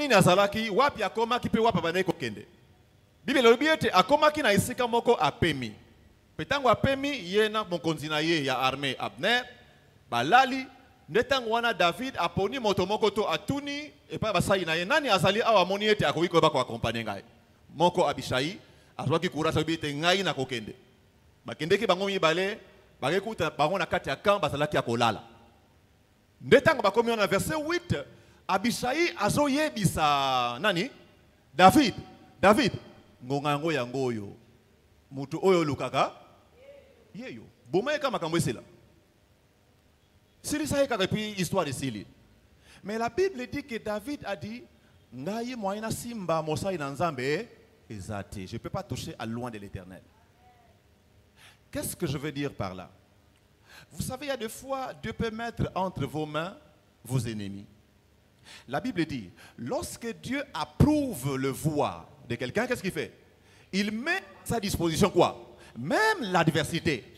nini azalaki wapi akomaki pe wapi abandaki kokende. Bible elobi ete akomaki na esika moko apemi. Petango apemi ye na mokonzi na ye ya armée Abner balali ndetango wana David aponi moto moko to atuni epa basai na ye nani azali awa moni ete akoki ko bako accompagner ngai. Moko Abishai azwaki courage obi ete ngai na kokende. Bakendeki bango mibale bakekuta bango na kati ya camp bazalaki akolala. Ndetango bakomi na verset 8 Abishai azoyebisa nani? David ngonga yango yango oyo mutu oyo lukaka yeyo bomaye kama makambo esela sili saye kaka puis histoire de Sili. Mais la Bible dit que David a dit ngai moyena simba mosai na nzambe ezate, je peux pas toucher à loin de l'Éternel. Qu'est-ce que je veux dire par là? Vous savez, il y a des fois Dieu peut mettre entre vos mains vos ennemis. La Bible dit, lorsque Dieu approuve le voie de quelqu'un, qu'est-ce qu'il fait? Il met à sa disposition quoi? Même l'adversité.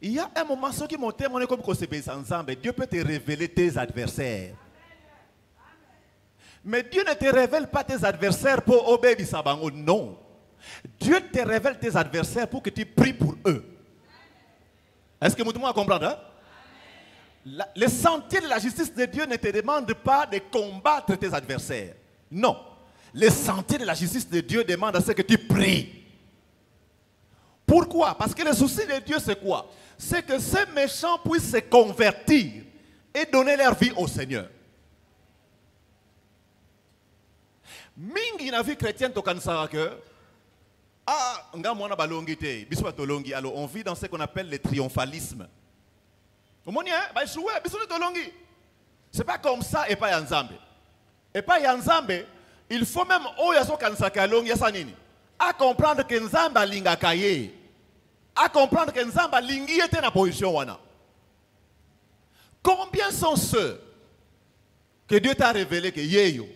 Il y a un moment, ceux qui m'ont témoigné comme ensemble, Dieu peut te révéler tes adversaires. Mais Dieu ne te révèle pas tes adversaires pour obéir Sabango. Non. Dieu te révèle tes adversaires pour que tu pries pour eux. Est-ce que vous comprenez? Hein? Le sentier de la justice de Dieu ne te demande pas de combattre tes adversaires. Non. Le sentier de la justice de Dieu demande à ce que tu pries. Pourquoi? Parce que le souci de Dieu, c'est quoi? C'est que ces méchants puissent se convertir et donner leur vie au Seigneur. Mingi na vie chrétienne to kanisa que nga mwana balongi te biso batolongi. Alors on vit dans ce qu'on appelle le triomphalisme. Omoni ba échoué biso tolongi. C'est pas comme ça et pas yanzambe. Et pas yanzambe, il faut même oyaso kanisa kalongi ya sanini. À comprendre que nzamba linga kaye. À comprendre que nzamba lingi était na position wana. Combien sont ceux que Dieu t'a révélé que yeyo?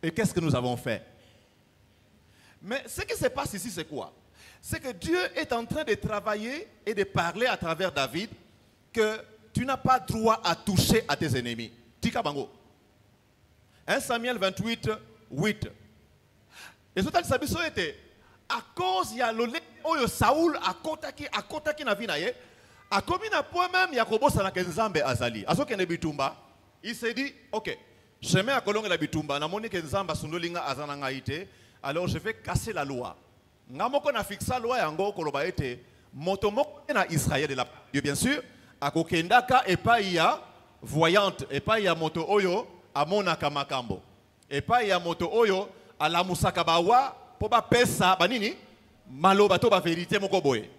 Et qu'est-ce que nous avons fait? Mais ce qui se passe ici, c'est quoi? C'est que Dieu est en train de travailler et de parler à travers David que tu n'as pas droit à toucher à tes ennemis. Tika bango. 1 Samuel 28, 8. Et ce que était à cause ya lolé oyo Saoul akotaki na vinaye akomi na point même Yakobo sana kenzambe azali. Azokende bitumba, il s'est dit OK. Chemin à Kolonge la bitumba, na moni kenzamba sundolinga azana ngaite, alors je vais casser la loi. Ngamoko na fixa loi yango koloba ete motomoko na Israël de la Dieu bien sûr, akokendaka epai ya voyante, epai ya moto oyo amonaka makambo. Epai ya moto oyo alamusaka bawa po ba pesa banini maloba to ba vérité moko boye.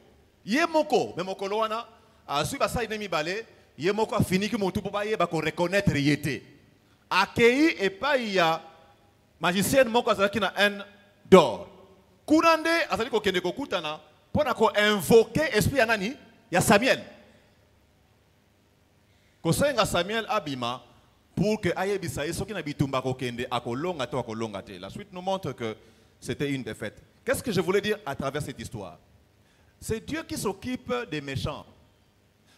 Ye moko, me moko loana asu ba sa ine mibale, ye moko afini ki moto po ba ye ba ko reconnaître yete. Akei et pas il y a magicien moko azalaki na un d'or. Kurande azali ko kende ko kutana pona ko invoquer esprit ya nani ya Samuel. Ko senga Samuel abima pour que ayebisa soki na bitumba ko kende akolonga to akolonga te. La suite nous montre que c'était une défaite. Qu'est-ce que je voulais dire à travers cette histoire? C'est Dieu qui s'occupe des méchants.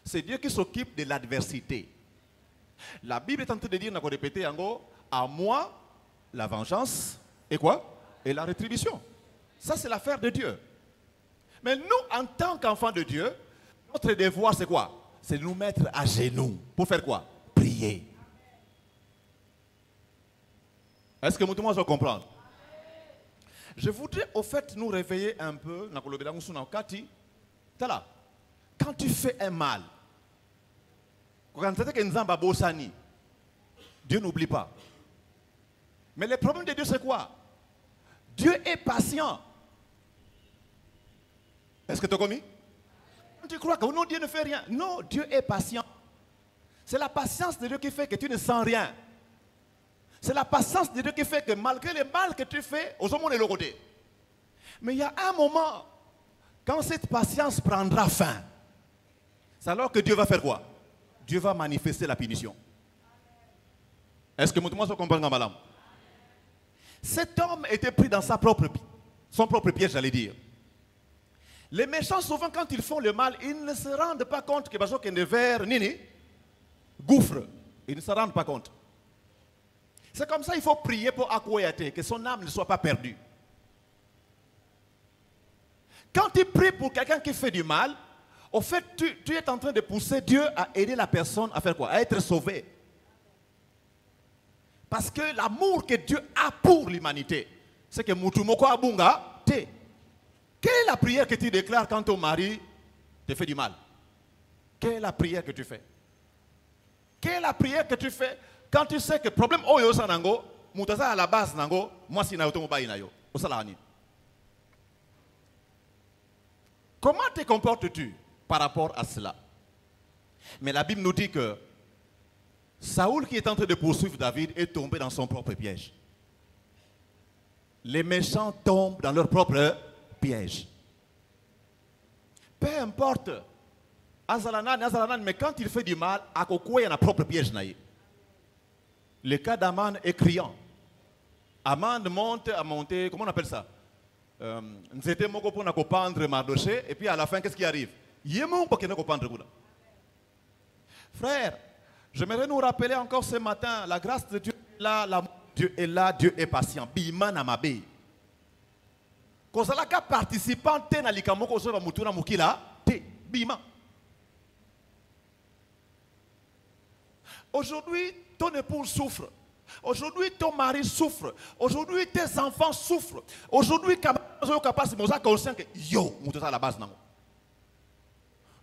C'est Dieu qui s'occupe de l'adversité. La Bible est en train de dire, on a répété en gros, à moi, la vengeance et quoi? Et la rétribution. Ça, c'est l'affaire de Dieu. Mais nous, en tant qu'enfants de Dieu, notre devoir, c'est quoi? C'est de nous mettre à genoux. Pour faire quoi? Prier. Est-ce que tout le monde va comprendre? Je voudrais, au fait, nous réveiller un peu. Quand tu fais un mal, Dieu n'oublie pas. Mais le problème de Dieu, c'est quoi? Dieu est patient. Est-ce que tu as commis? Tu crois que non, Dieu ne fait rien. Non, Dieu est patient. C'est la patience de Dieu qui fait que tu ne sens rien. C'est la patience de Dieu qui fait que malgré le mal que tu fais, aux hommes de l'autre côté. Mais il y a un moment, quand cette patience prendra fin, c'est alors que Dieu va faire quoi? Dieu va manifester la punition. Est-ce que tout le monde comprend, madame? Cet homme était pris dans son propre piège, j'allais dire. Les méchants, souvent, quand ils font le mal, ils ne se rendent pas compte que Bajo Kendever, Nini, gouffre. Ils ne se rendent pas compte. C'est comme ça il faut prier pour Akoyate, que son âme ne soit pas perdue. Quand tu pries pour quelqu'un qui fait du mal, au fait, tu es en train de pousser Dieu à aider la personne à faire quoi? À être sauvée. Parce que l'amour que Dieu a pour l'humanité, c'est que Mutumoko Abunga, te. Quelle est la prière que tu déclares quand ton mari te fait du mal? Quelle est la prière que tu fais? Quelle est la prière que tu fais quand tu sais que le problème oyo sanango, mutaza à la base nango, moi si na yotomo ba inayo, osalani. Comment te comportes-tu par rapport à cela? Mais la Bible nous dit que Saoul, qui est en train de poursuivre David, est tombé dans son propre piège. Les méchants tombent dans leur propre piège. Peu importe, Azalanan, mais quand il fait du mal, à quoi il y a un propre piège. Le cas d'Aman est criant. Aman monte à monter, comment on appelle ça? Nzete moko pour pendre Mardoché, et puis à la fin, qu'est-ce qui arrive? Frère, j'aimerais nous rappeler encore ce matin, la grâce de Dieu est là, l'amour de Dieu est là, Dieu est patient. Bima namabe. Kozalaka participant te na likamoko so ba mutuna mukila te bima. Aujourd'hui, ton épouse souffre. Aujourd'hui, ton mari souffre. Aujourd'hui, tes enfants souffrent. Aujourd'hui, conscient que yo, mututa la base nango.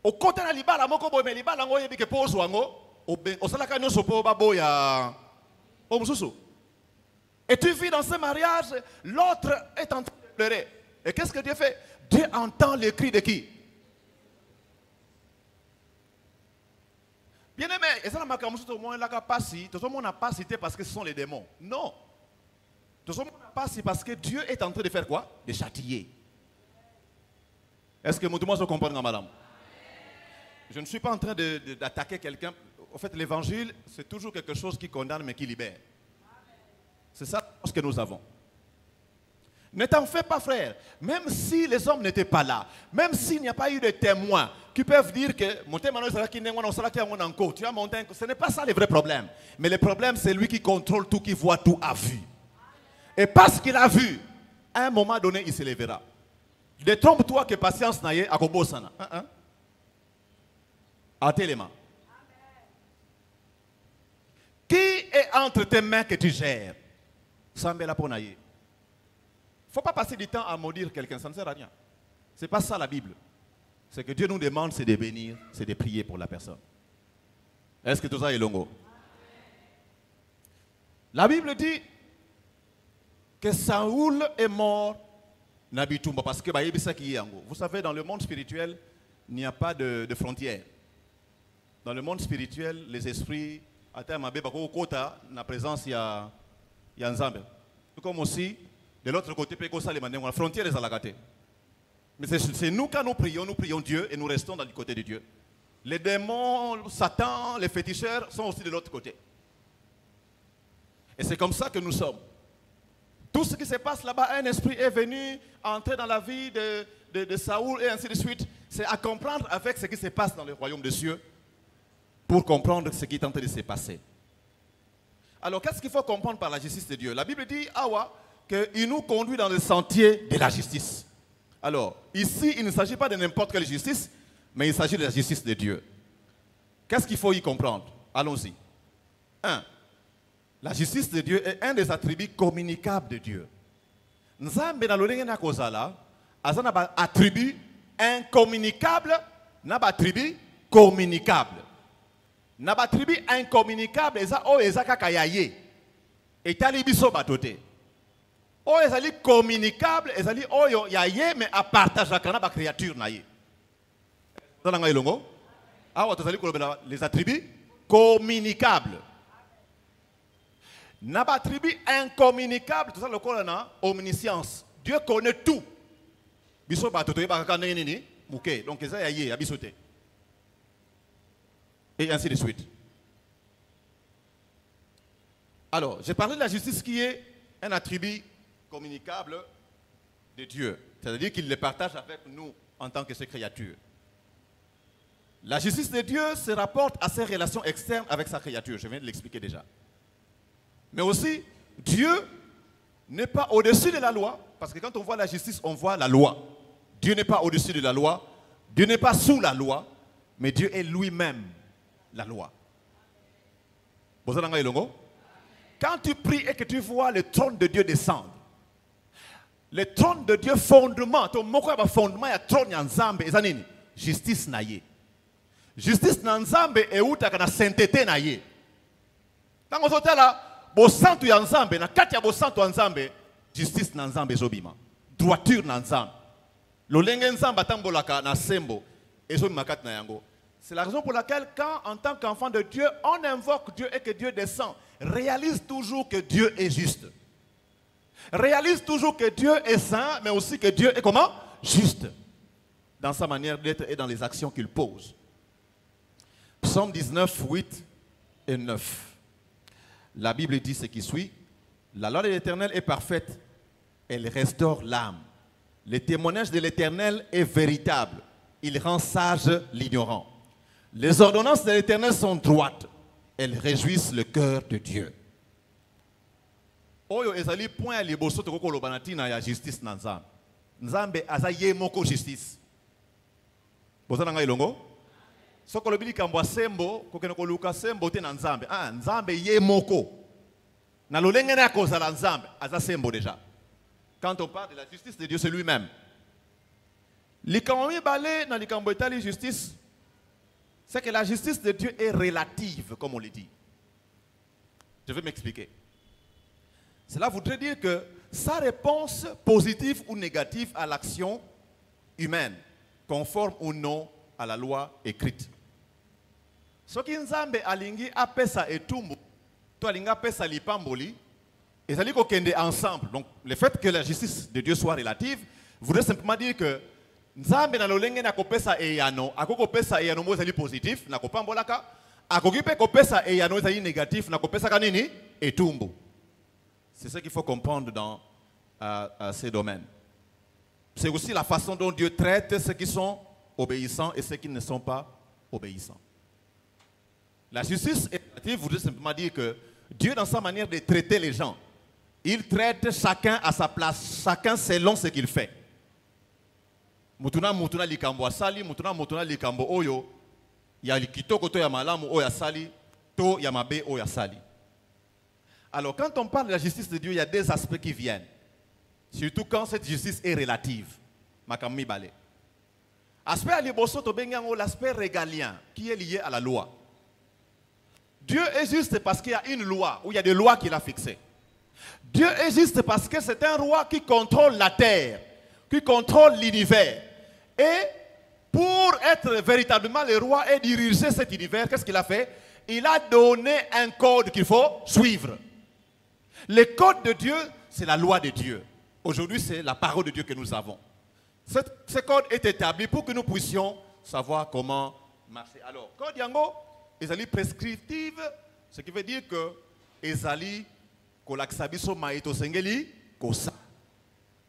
Au côté na libala moko boy me libala ngo yebi ke pozo ngo o salaka nyoso po babo ya o mususu. Et tu vis dans ce mariage, l'autre est en train de pleurer. Et qu'est-ce que Dieu fait? Dieu entend les cris de qui? Bien-aimé, et ça n'a pas cité parce que ce sont les démons. Non. Tout le monde n'a pas cité parce que Dieu est en train de faire quoi? De châtier. Est-ce que tout le monde se comprend, madame? Je ne suis pas en train d'attaquer quelqu'un. En fait, l'évangile, c'est toujours quelque chose qui condamne mais qui libère. C'est ça ce que nous avons. Ne t'en fais pas, frère. Même si les hommes n'étaient pas là, même s'il n'y a pas eu de témoins qui peuvent dire que tu as monté, ce n'est pas ça le vrai problème. Mais le problème, c'est lui qui contrôle tout, qui voit tout, a vu. Et parce qu'il a vu, à un moment donné, il se lèvera. Détrompe-toi que patience n'a pas à Kobosana. À tes mains. Qui est entre tes mains que tu gères? Sambela Ponaye. Il ne faut pas passer du temps à maudire quelqu'un, ça ne sert à rien. Ce n'est pas ça la Bible. Ce que Dieu nous demande, c'est de bénir, c'est de prier pour la personne. Est-ce que tout ça est longo? La Bible dit que Saoul est mort Nabitumba parce que vous savez, dans le monde spirituel, il n'y a pas de frontières. Dans le monde spirituel, les esprits, la présence, il y a Nzambe. Comme aussi, de l'autre côté, la frontière est à la gâté. Mais c'est nous, quand nous prions Dieu et nous restons dans le côté de Dieu. Les démons, Satan, les féticheurs sont aussi de l'autre côté. Et c'est comme ça que nous sommes. Tout ce qui se passe là-bas, un esprit est venu entrer dans la vie de Saoul et ainsi de suite. C'est à comprendre avec ce qui se passe dans le royaume des cieux pour comprendre ce qui est en train de se passer. Alors, qu'est-ce qu'il faut comprendre par la justice de Dieu? La Bible dit, Awa, qu'il nous conduit dans le sentier de la justice. Alors, ici, il ne s'agit pas de n'importe quelle justice, mais il s'agit de la justice de Dieu. Qu'est-ce qu'il faut y comprendre? Allons-y. 1. La justice de Dieu est un des attributs communicables de Dieu. Nzambe na lolenge na kozala, azana ba attribut incommunicable, na ba attribut communicable. Na ba attribut incommunicable eza o eza kaka yaye. Etali biso batote. O ezali communicable, ezali oyo yaye mais à partager kana ba créature na ye. Zala nga ilongo? Awa tozali kolobela les attributs communicables. N'a pas attribut incommunicable, tout ça le corps na omniscience. Dieu connaît tout. Biso ba toto ba ka nini muke. Donc ça yaye abisote. Et ainsi de suite. Alors, j'ai parlé de la justice qui est un attribut communicable de Dieu. C'est-à-dire qu'il le partage avec nous en tant que ses créatures. La justice de Dieu se rapporte à ses relations externes avec sa créature. Je viens de l'expliquer déjà. Mais aussi, Dieu n'est pas au-dessus de la loi, parce que quand on voit la justice, on voit la loi. Dieu n'est pas au-dessus de la loi, Dieu n'est pas sous la loi, mais Dieu est lui-même la loi. Quand tu pries et que tu vois le trône de Dieu descendre, le trône de Dieu fondement, ton fondement, il y a trône en justice naïe. Justice nanzambe et où ta sainteté naïe. Quand on est là, bo santu ya nzambe, na kati ya bo santu ya nzambe, justice na nzambe ezobima. Droiture na nzambe. Lolenge nzambe tambolaka na sembo, ezobima kati na yango. C'est la raison pour laquelle quand, en tant qu'enfant de Dieu, on invoque Dieu et que Dieu descend, réalise toujours que Dieu est juste. Réalise toujours que Dieu est saint, mais aussi que Dieu est comment? Juste. Dans sa manière d'être et dans les actions qu'il pose. Psaume 19, 8 et 9. La Bible dit ce qui suit. La loi de l'Éternel est parfaite. Elle restaure l'âme. Le témoignage de l'Éternel est véritable. Il rend sage l'ignorant. Les ordonnances de l'Éternel sont droites. Elles réjouissent le cœur de Dieu. Oyo ezali point ya liboso toko kolobana tina ya justice na Nzambe. Nzambe aza ye moko justice. Bozana ngai longo? Soko lobili kambwa sembo kokene koluka sembo te na Nzambe. Ah, Nzambe ye moko. Na lolenge na kozala Nzambe aza sembo déjà. Quand on parle de la justice de Dieu, c'est lui-même. Likambo mibale na likambo etali justice, c'est que la justice de Dieu est relative, comme on le dit. Je vais m'expliquer. Cela voudrait dire que sa réponse positive ou négative à l'action humaine, conforme ou non à la loi écrite. Soki nzambe alingi apesa etumbu, to alingi apesa lipamboli, et ça dit qu'on est ensemble. Donc le fait que la justice de Dieu soit relative voudrait simplement dire que nzambe na lolenge na kopesa eyano, akoko pesa eyano mo ezali positif, na kopambolaka, akoki pe kopesa eyano ezali négatif, na kopesa kanini etumbu. C'est ce qu'il faut comprendre dans ces domaines. C'est aussi la façon dont Dieu traite ceux qui sont obéissants et ceux qui ne sont pas obéissants. La justice relative voudrait simplement dire que Dieu, dans sa manière de traiter les gens, il traite chacun à sa place, chacun selon ce qu'il fait. Mutuna mutuna likambo asali, mutuna likambo oyo, ya likitoko to ya malamu oya sali, to ya mabe oya sali. Alors, quand on parle de la justice de Dieu, il y a des aspects qui viennent. Surtout quand cette justice est relative. Makami bale. Aspect aliboso to bengango l'aspect régalien qui est lié à la loi. Dieu est juste parce qu'il y a une loi, ou il y a des lois qu'il a fixées. Dieu est juste parce que c'est un roi qui contrôle la terre, qui contrôle l'univers. Et pour être véritablement le roi et diriger cet univers, qu'est-ce qu'il a fait? Il a donné un code qu'il faut suivre. Le code de Dieu, c'est la loi de Dieu. Aujourd'hui, c'est la parole de Dieu que nous avons. Ce code est établi pour que nous puissions savoir comment marcher. Alors, code yango, ezali prescriptive, ce qui veut dire que ezali kolaksabiso maito sengeli kosa.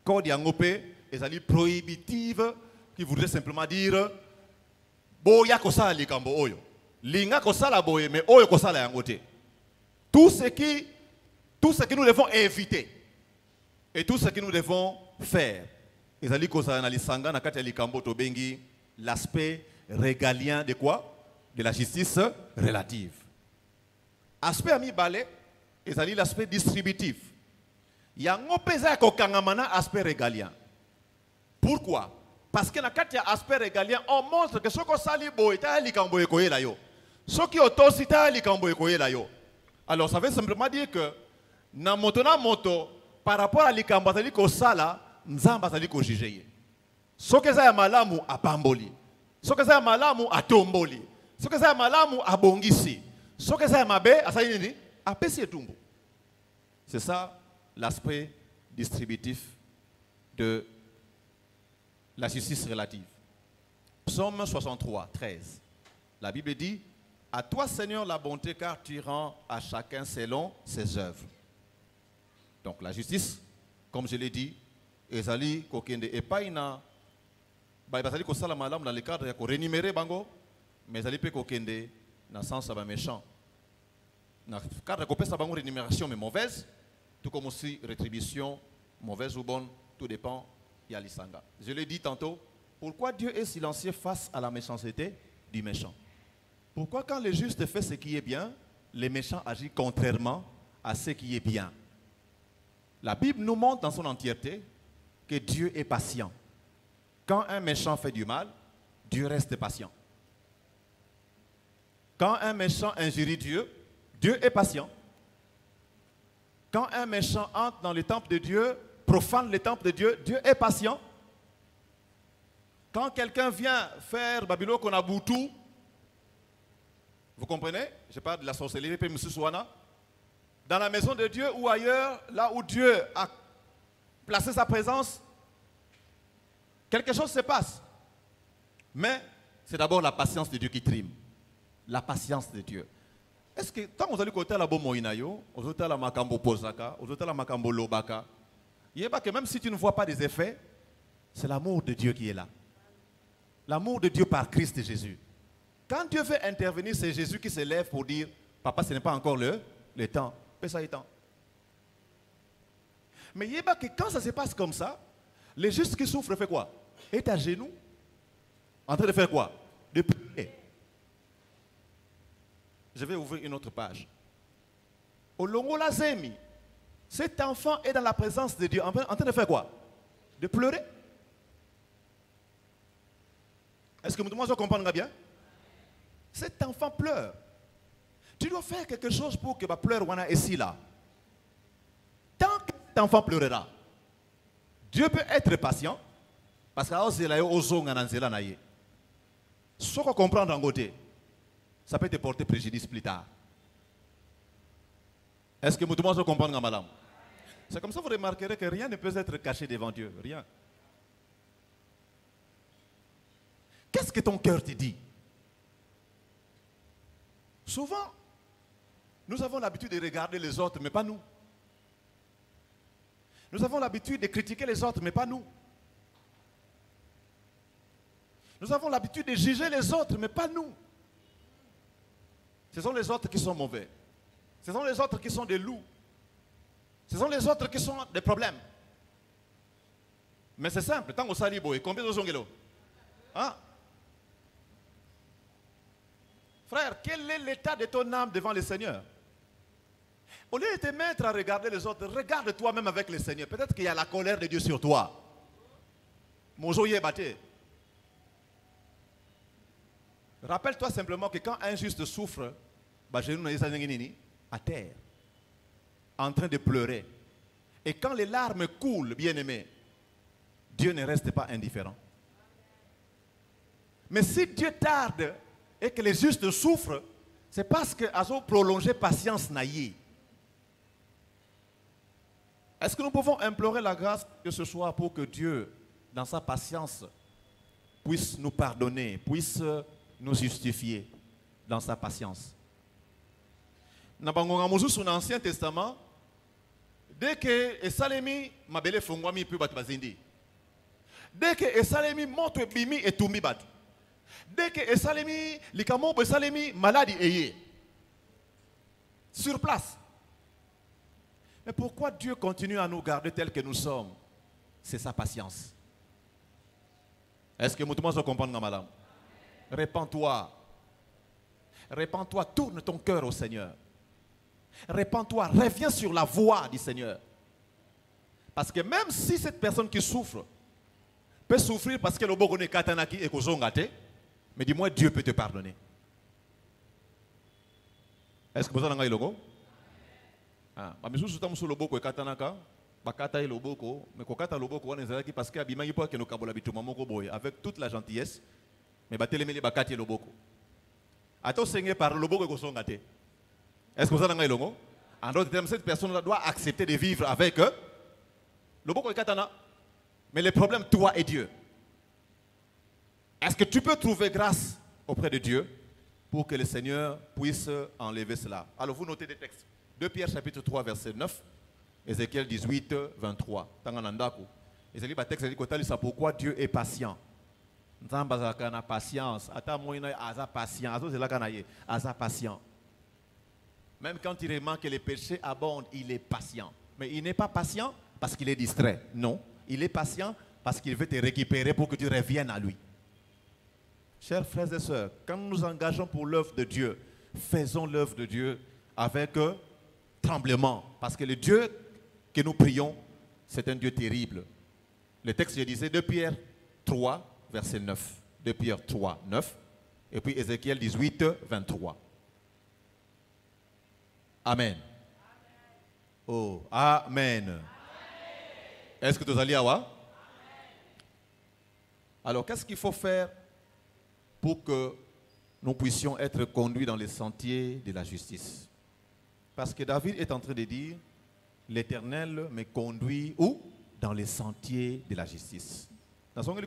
Code yango pe ezali prohibitive, qui voudrait simplement dire boya kosa likambo oyo. Linga kosa la boye, mais oyo kosa la yangote. Tout ce que nous devons éviter et tout ce que nous devons faire. Ezali kosa na lisanga na kati ya likambo to bengi l'aspect régalien de quoi? De la justice relative. Aspect ami balé, ezali l'aspect distributif. Yango pesa ko kangamana aspect régalien. Pourquoi? Parce que na kati ya aspect régalien, on montre que soko sali boy ta likambo ekoyela yo. Soki otosi ta likambo ekoyela yo. Alors ça veut simplement dire que na moto par rapport à likambo azali ko sala, nzamba azali ko juger. Soki eza ya malamu apamboli. Soki eza ya malamu atomboli. Soki eza ya malamu abongisi. Soki eza ya mabe asali nini? Apesi etumbu. C'est ça l'aspect distributif de la justice relative. Psaume 63, 13. La Bible dit: à toi, Seigneur, la bonté, car tu rends à chacun selon ses œuvres. Donc la justice, comme je l'ai dit, ezali kokende epaina bazali ko sala malamu dans le cadre ya ko rémunérer bango, mais ezali pe kokende na sens ba méchant. Car récompense a une rémunération mais mauvaise, tout comme aussi rétribution, mauvaise ou bonne, tout dépend. Il y a l'isanga. Je l'ai dit tantôt, pourquoi Dieu est silencieux face à la méchanceté du méchant? Pourquoi quand le juste fait ce qui est bien, les méchants agissent contrairement à ce qui est bien? La Bible nous montre dans son entièreté que Dieu est patient. Quand un méchant fait du mal, Dieu reste patient. Quand un méchant injurie Dieu, Dieu est patient. Quand un méchant entre dans le temple de Dieu, profane le temple de Dieu, Dieu est patient. Quand quelqu'un vient faire Babylone Konaboutou, vous comprenez? Je parle de la sorcellerie, puis M. Souana. Dans la maison de Dieu ou ailleurs, là où Dieu a placé sa présence, quelque chose se passe. Mais c'est d'abord la patience de Dieu qui trime. La patience de Dieu. Est-ce que quand vous allez côté la Bomoinayo, vous allez la Makambo Posaka, vous allez la Makambo Lobaka, il y a pas que même si tu ne vois pas des effets, c'est l'amour de Dieu qui est là. L'amour de Dieu par Christ et Jésus. Quand Dieu veut intervenir, c'est Jésus qui se lève pour dire, papa, ce n'est pas encore le temps. Mais ça est temps. Mais il y a pas que quand ça se passe comme ça, les justes qui souffrent fait quoi? Est à genoux, en train de faire quoi? De prier. Je vais ouvrir une autre page. Au Longo Lazemi, cet enfant est dans la présence de Dieu, en train de faire quoi? De pleurer. Est-ce que tout le monde comprend bien? Cet enfant pleure. Tu dois faire quelque chose pour que ma pleure wana ici là. Tant que cet enfant pleurera, Dieu peut être patient parce que ce qu'on comprend d'un côté, ça peut te porter préjudice plus tard. Est-ce que tout le monde comprend, madame? C'est comme ça que vous remarquerez que rien ne peut être caché devant Dieu. Rien. Qu'est-ce que ton cœur te dit? Souvent, nous avons l'habitude de regarder les autres, mais pas nous. Nous avons l'habitude de critiquer les autres, mais pas nous. Nous avons l'habitude de juger les autres, mais pas nous. Ce sont les autres qui sont mauvais. Ce sont les autres qui sont des loups. Ce sont les autres qui sont des problèmes. Mais c'est simple. Tant que ça libre, combien de gens? Hein? Frère, quel est l'état de ton âme devant le Seigneur? Au lieu de te mettre à regarder les autres, regarde toi-même avec le Seigneur. Peut-être qu'il y a la colère de Dieu sur toi. Rappelle-toi simplement que quand un juste souffre, à terre, en train de pleurer. Et quand les larmes coulent, bien-aimé, Dieu ne reste pas indifférent. Mais si Dieu tarde et que les justes souffrent, c'est parce qu'ils ont prolongé patience naïe. Est-ce que nous pouvons implorer la grâce de ce soir pour que Dieu, dans sa patience, puisse nous pardonner, puisse nous justifier dans sa patience? Dans l'Ancien Testament, dès que Esalemi mabele fongwami pi batu bazindi, dès que Esalemi montre bimi et tumi batu, dès que Esalemi likamo Esalemi maladie eye sur place. Mais pourquoi Dieu continue à nous garder tels que nous sommes? C'est sa patience. Est-ce que tout le monde comprend, madame? Répands-toi. Répands-toi, tourne ton cœur au Seigneur. Répands-toi, reviens sur la voie du Seigneur. Parce que même si cette personne qui souffre peut souffrir parce que le bogone katanaki et kozongate, mais dis-moi, Dieu peut te pardonner. Est-ce que vous avez un logo? Ah, mais si vous avez un logo katanaka, bakata et loboko, mais kokata loboko on est parce que abima yipo que nous kabola bituma moko boy avec toute la gentillesse, mais batelemeli bakati et loboko. Ato seigneur par loboko kozongate. Est-ce que vous avez un logo? En d'autres termes, cette personne doit accepter de vivre avec eux. Le boko est katana. Mais le problème, toi et Dieu. Est-ce que tu peux trouver grâce auprès de Dieu pour que le Seigneur puisse enlever cela? Alors vous notez des textes. 2 Pierre chapitre 3 verset 9, Ézéchiel 18, 23. Ézéchiel texte dit que pourquoi Dieu est patient. Patience. Patient. Même quand il remarque que les péchés abondent, il est patient. Mais il n'est pas patient parce qu'il est distrait. Non, il est patient parce qu'il veut te récupérer pour que tu reviennes à lui. Chers frères et sœurs, quand nous nous engageons pour l'œuvre de Dieu, faisons l'œuvre de Dieu avec tremblement. Parce que le Dieu que nous prions, c'est un Dieu terrible. Le texte, je disais, 2 Pierre 3, verset 9. 2 Pierre 3, 9. Et puis Ézéchiel 18, 23. Amen. Oh, Amen. Est-ce que tu as dit Awa? Alors, qu'est-ce qu'il faut faire pour que nous puissions être conduits dans les sentiers de la justice? Parce que David est en train de dire, l'Éternel me conduit où? Dans les sentiers de la justice. Dans son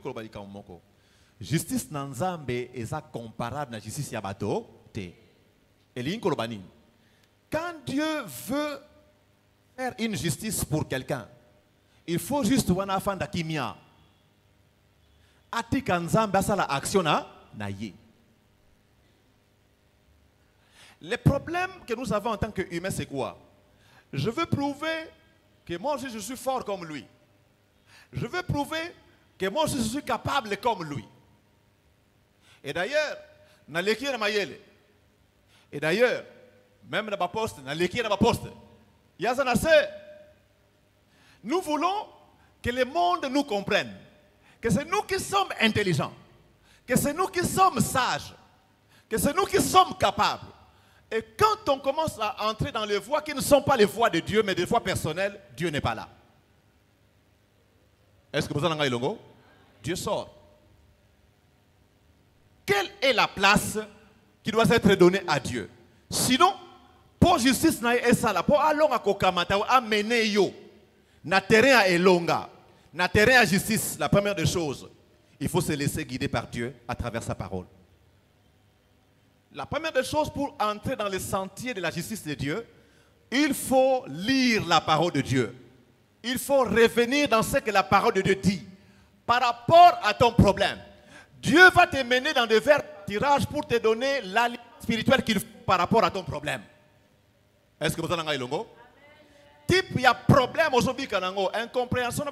justice nanzambe est comparable à la justice yabato te. Quand Dieu veut faire une justice pour quelqu'un, il faut juste wana fanda kimia. Ati kanzambe asa la action na ye. Le problème que nous avons en tant qu'humains, c'est quoi? Je veux prouver que moi aussi je suis fort comme lui. Je veux prouver que moi aussi je suis capable comme lui. Et d'ailleurs, et d'ailleurs, même dans ma poste, nous voulons que le monde nous comprenne, que c'est nous qui sommes intelligents, que c'est nous qui sommes sages, que c'est nous qui sommes capables. Et quand on commence à entrer dans les voies qui ne sont pas les voies de Dieu, mais des voies personnelles, Dieu n'est pas là. Est-ce que vous avez un Dieu sort. Quelle est la place qui doit être donnée à Dieu? Sinon, pour justice na ça pour alonga kokamata amener yo na terrain à elonga, na terrain à justice, la première des choses, il faut se laisser guider par Dieu à travers sa parole. La première des choses pour entrer dans les sentiers de la justice de Dieu, il faut lire la parole de Dieu. Il faut revenir dans ce que la parole de Dieu dit par rapport à ton problème. Dieu va te mener dans des verts tirages pour te donner l'alliance spirituelle qu'il faut par rapport à ton problème. Est-ce que vous avez un longo? Type, il y a problème aujourd'hui, incompréhension,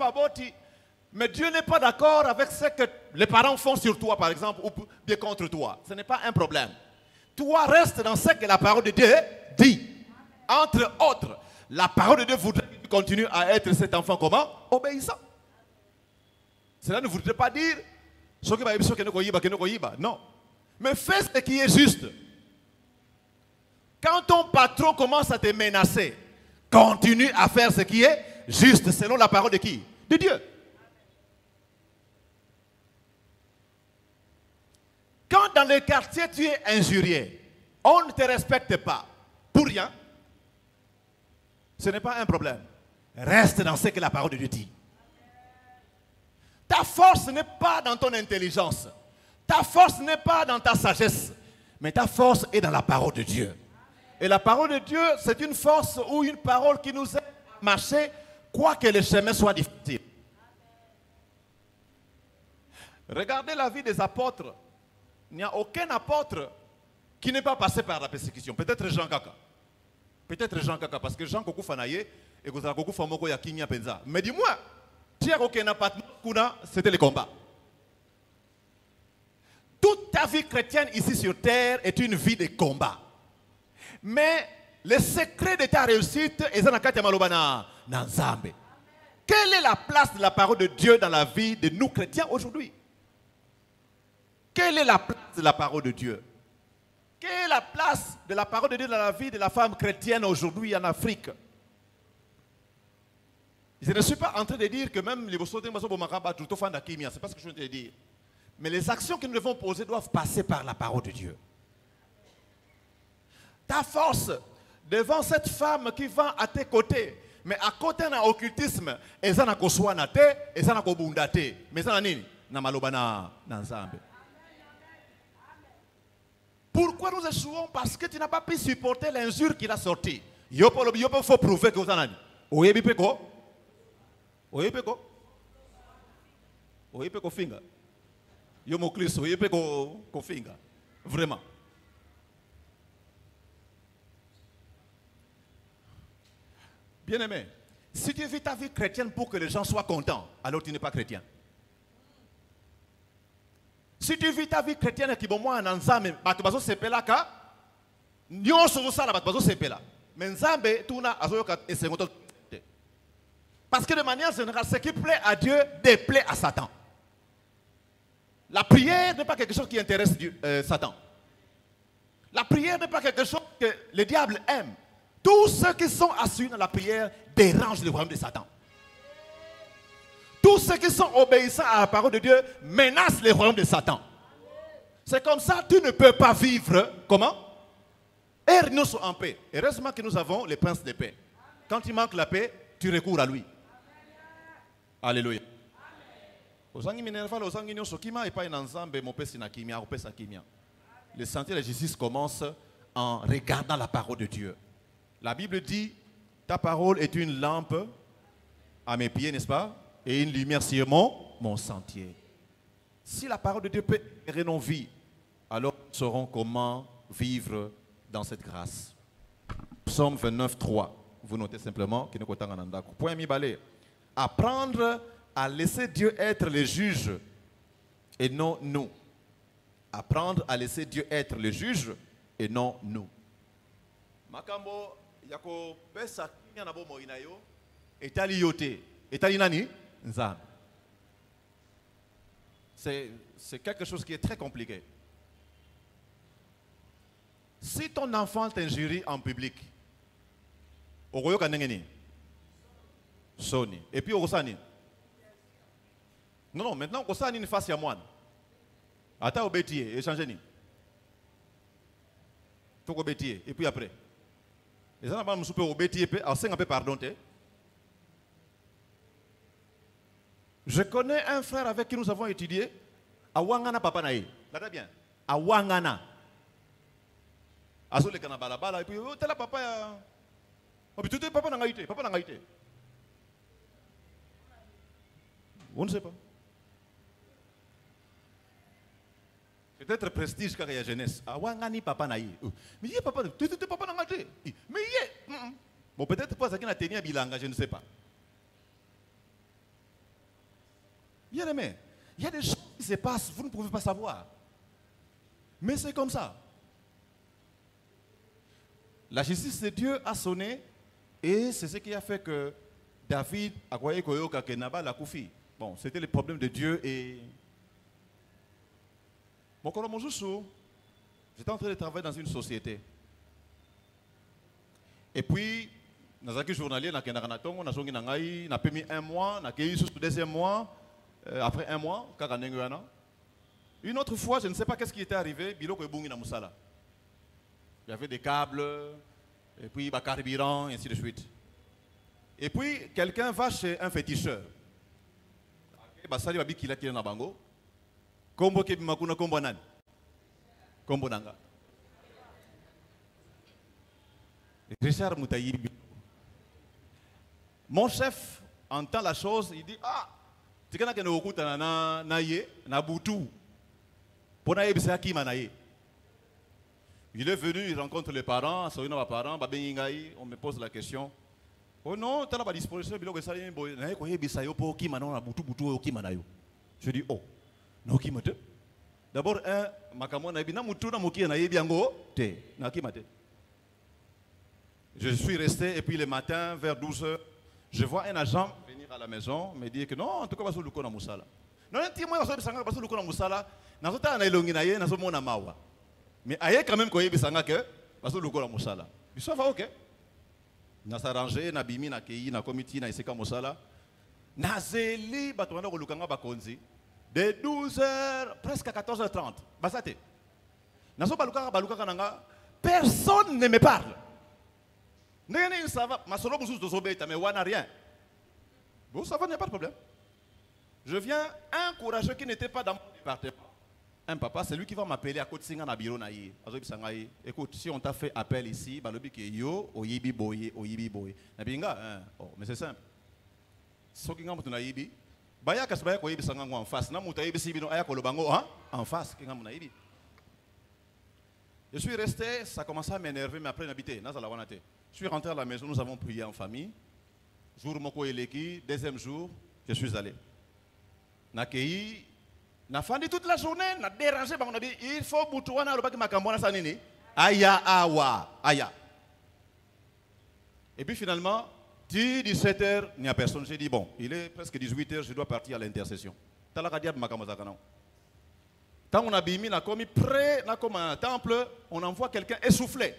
mais Dieu n'est pas d'accord avec ce que les parents font sur toi, par exemple, ou bien contre toi. Ce n'est pas un problème. Toi, reste dans ce que la parole de Dieu dit. Entre autres, la parole de Dieu voudrait que tu continues à être cet enfant comment? Obéissant. Cela ne voudrait pas dire non. Mais fais ce qui est juste. Quand ton patron commence à te menacer, continue à faire ce qui est juste selon la parole de qui? De Dieu. Quand dans le quartier tu es injurié, on ne te respecte pas pour rien, ce n'est pas un problème. Reste dans ce que la parole de Dieu dit. Ta force n'est pas dans ton intelligence. Ta force n'est pas dans ta sagesse. Mais ta force est dans la parole de Dieu. Et la parole de Dieu, c'est une force ou une parole qui nous aide à marcher, quoi que le chemin soit difficile. Regardez la vie des apôtres. Il n'y a aucun apôtre qui n'est pas passé par la persécution. Peut-être Jean Kaka. Peut-être Jean Kaka, parce que Jean Kokou Fanaye et Kokou Famoko Yakinya Penza. Mais dis-moi, c'était le combat. Toute ta vie chrétienne ici sur terre est une vie de combat. Mais le secret de ta réussite est dans la Malobana Nanzambe. Quelle est la place de la parole de Dieu dans la vie de nous chrétiens aujourd'hui? Quelle est la place de la parole de Dieu? Quelle est la place de la parole de Dieu dans la vie de la femme chrétienne aujourd'hui en Afrique? Je ne suis pas en train de dire que même les Bossoté c'est pas ce que je veux dire. Mais les actions que nous devons poser doivent passer par la parole de Dieu. Ta force devant cette femme qui va à tes côtés, mais à côté d'un occultisme, et ça n'a qu'au soinate, et ça n'a qu'au bundate, mais ça n'a nini, n'a malobana, n'ensemble. Pourquoi nous échouons? Parce que tu n'as pas pu supporter l'injure qu'il a sortie. Il faut prouver que vous en avez. Oyepeko finger. Yo mo Christ, oyepeko finger. Vraiment. Bien-aimé, si tu vis ta vie chrétienne pour que les gens soient contents, alors tu n'es pas chrétien. Si tu vis ta vie chrétienne qui bon moi en ensemble, bah tu vas se péler là, nous sommes ça là, bah tu vas se péler là. Mais ensemble, tout na azoyoka et c'est notre. Parce que de manière générale, ce qui plaît à Dieu déplaît à Satan. La prière n'est pas quelque chose qui intéresse Dieu, Satan. La prière n'est pas quelque chose que le diable aime. Tous ceux qui sont assis dans la prière dérangent le royaume de Satan. Tous ceux qui sont obéissants à la parole de Dieu menacent le royaume de Satan. C'est comme ça que tu ne peux pas vivre. Comment? Et nous sommes en paix. Heureusement que nous avons le prince de paix. Quand il manque la paix, tu recours à lui. Alléluia. Le sentier de la justice commence en regardant la parole de Dieu. La Bible dit, ta parole est une lampe à mes pieds, n'est-ce pas? Et une lumière sur mon sentier. Si la parole de Dieu peut éclairer nos vies, alors nous saurons comment vivre dans cette grâce. Psaume 29, 3. Vous notez simplement que nous comptons en andako. Point mi balé. Apprendre à laisser Dieu être le juge et non nous. Apprendre à laisser Dieu être le juge et non nous. Makambo yako pesa kinya nabo moinayo etali yote etali nani nzambe. C'est quelque chose qui est très compliqué. Si ton enfant t'injurie en public, okoyoka ndengeni soni et puis okosani. Non, maintenant okosani ni face à moi. Ata obétier, échanger ni. Faut obétier et puis après. Les gens vont me souper obétier pe, alors c'est un peu pardon te. Je connais un frère avec qui nous avons étudié à Wangana papa naï. Là bien. À Wangana. Azole kana balabala et puis tela papa ya. Oh puis tout papa nangaïté, papa nangaïté. On ne sait pas. Peut-être prestige car il y a jeunesse. Ah Wangani papa naï. Mais il papa, tout papa nangaïté. Mais il bon peut-être pas ça qui n'a tenu à bilanga, je ne sais pas. Bien aimé, il y a des choses qui se passent, vous ne pouvez pas savoir. Mais c'est comme ça. La justice de Dieu a sonné et c'est ce qui a fait que David a croyé que Nabal a koufi. Bon, c'était le problème de Dieu et... Mon j'étais en train de travailler dans une société. Et puis, dans un journalier, on a mis un mois, on a eu le deuxième mois. Après un mois, une autre fois, je ne sais pas qu'est-ce qui était arrivé, il y avait des câbles, et puis des carburant, et ainsi de suite. Et puis, quelqu'un va chez un féticheur. Richard Moutaïbi. Mon chef entend la chose, il dit, ah, il est venu, il rencontre les parents, on me pose la question. Oh non, tu as la disposition, je dis, oh, non, qui m'a dit? D'abord, je suis resté et puis le matin, vers 12h, je vois un agent venir à la maison, me dire que non, en tout cas, je vais vous Moussala. Non, je vais vous Moussala. Je vais vous Mawa. Mais il y a quand même que je vais vous Moussala. Je vais ok. Je vais arrangé, je vais na kei, na comité, na iseka Moussala. Na zeli, batouana kolukanga bakonzi. De 12h presque à 14h30. Basate. Na so balukanga nanga, personne ne me parle. Ça va, ma solo boussou de mais on n'a rien. Bon, ça va, il n'y a pas de problème. Je viens encourager qui n'était pas dans mon département. Un papa, c'est lui qui va m'appeler à côté de Singa Nabiro Naïe. Écoute, si on t'a fait appel ici, balobi ki yo, oyibi boye, oyibi boye. Nabinga, oh, mais c'est simple. So kinga mutu nayibi, baya kasbaya ko yibi sanga en face. Na mutu yibi sibino aya ko lobango en face kinga mutu nayibi. Je suis resté, ça commençait à m'énerver, mais après n'habiter, je suis rentré à la maison, nous avons prié en famille. Jour moko eleki, deuxième jour, je suis allé. Nakei, na fandi toute la journée, na dérangé, on a dit, il faut boutouana, le baki makambona sanini. Aya awa, aya. Et puis finalement, 17h, il n'y a personne. J'ai dit, bon, il est presque 18h, je dois partir à l'intercession. Tant on a bimi, on a commis près, on a comme un temple, on envoie quelqu'un essoufflé.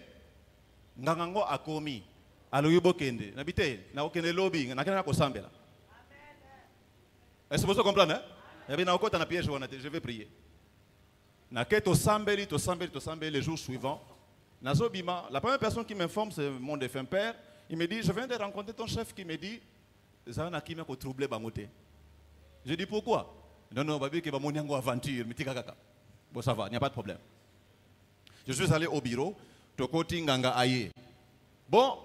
Ngangango a commis. Alors, il y a kende. N'habitez, n'a aucun lobby, n'a qu'un sambela. Est-ce que vous comprenez? Il y a un côté dans piège, je vais prier. N'a qu'un sambeli, les jours suivants. Nazobima, la première personne qui m'informe, c'est mon défunt père. Il me dit, je viens de rencontrer ton chef qui me dit, Zana qui m'a troublé Bamoté. Je dis pourquoi? Non, babi, qui va mon aventure, bon, ça va, il n'y a pas de problème. Je suis allé au bureau, Tokoti Nganga Aye. Bon,